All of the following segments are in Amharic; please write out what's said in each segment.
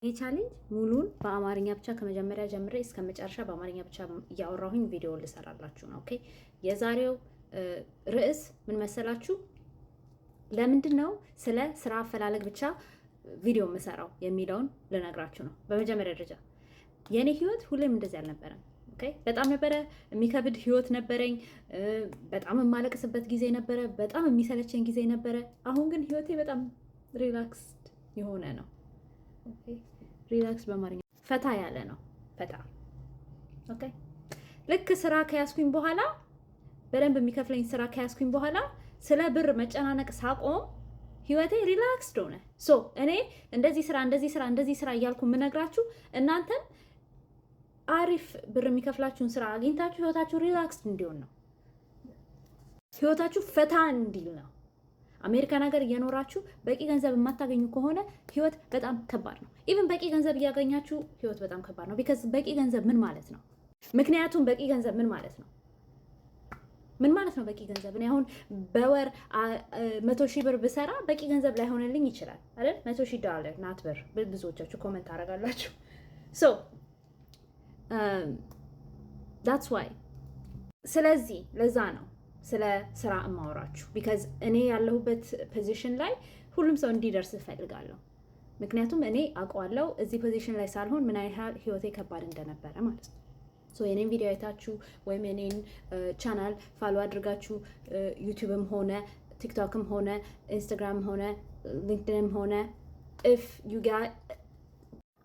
ይሄ ቻሌንጅ ሙሉን በአማርኛ ብቻ ከመጀመሪያ ጀምሬ እስከ መጨረሻ በአማርኛ ብቻ እያወራሁኝ ቪዲዮ ልሰራላችሁ ነው። ኦኬ የዛሬው ርዕስ ምን መሰላችሁ? ለምንድን ነው ስለ ስራ አፈላለግ ብቻ ቪዲዮ የምሰራው የሚለውን ልነግራችሁ ነው። በመጀመሪያ ደረጃ የኔ ህይወት ሁሌም እንደዚህ አልነበረም። ኦኬ በጣም ነበረ የሚከብድ ህይወት ነበረኝ። በጣም የማለቅስበት ጊዜ ነበረ። በጣም የሚሰለቸኝ ጊዜ ነበረ። አሁን ግን ህይወቴ በጣም ሪላክስድ የሆነ ነው። ሪላክስ በአማርኛ ፈታ ያለ ነው። ፈታ ኦኬ። ልክ ስራ ከያዝኩኝ በኋላ በደንብ የሚከፍለኝ ስራ ከያዝኩኝ በኋላ ስለ ብር መጨናነቅ ሳቆም ህይወቴ ሪላክስድ ሆነ። ሶ እኔ እንደዚህ ስራ እያልኩ የምነግራችሁ እናንተም አሪፍ ብር የሚከፍላችሁን ስራ አግኝታችሁ ህይወታችሁ ሪላክስድ እንዲሆን ነው። ህይወታችሁ ፈታ እንዲል ነው። አሜሪካን ሀገር እየኖራችሁ በቂ ገንዘብ የማታገኙ ከሆነ ህይወት በጣም ከባድ ነው። ኢቭን በቂ ገንዘብ እያገኛችሁ ህይወት በጣም ከባድ ነው። ቢካዝ በቂ ገንዘብ ምን ማለት ነው? ምክንያቱም በቂ ገንዘብ ምን ማለት ነው? ምን ማለት ነው በቂ ገንዘብ? እኔ አሁን በወር 100,000 ብር ብሰራ በቂ ገንዘብ ላይሆንልኝ ይችላል አይደል? $100,000 ናት ብር። ብዙዎቻችሁ ኮመንት አደርጋላችሁ። ሶ that's why ስለዚህ ለዛ ነው ስለ ስራ እማወራችሁ። ቢካዝ እኔ ያለሁበት ፖዚሽን ላይ ሁሉም ሰው እንዲደርስ እፈልጋለሁ። ምክንያቱም እኔ አውቀዋለሁ እዚህ ፖዚሽን ላይ ሳልሆን ምን ያህል ህይወቴ ከባድ እንደነበረ ማለት ነው። ሶ የኔን ቪዲዮ አይታችሁ ወይም የኔን ቻናል ፋሎ አድርጋችሁ ዩቲዩብም ሆነ ቲክቶክም ሆነ ኢንስታግራም ሆነ ሊንክድንም ሆነ ኢፍ ዩ ጋት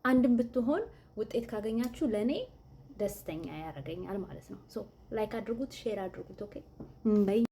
አንድም ብትሆን ውጤት ካገኛችሁ ለእኔ ደስተኛ ያደርገኛል ማለት ነው። ሶ ላይክ አድርጉት፣ ሼር አድርጉት። ኦኬ በይ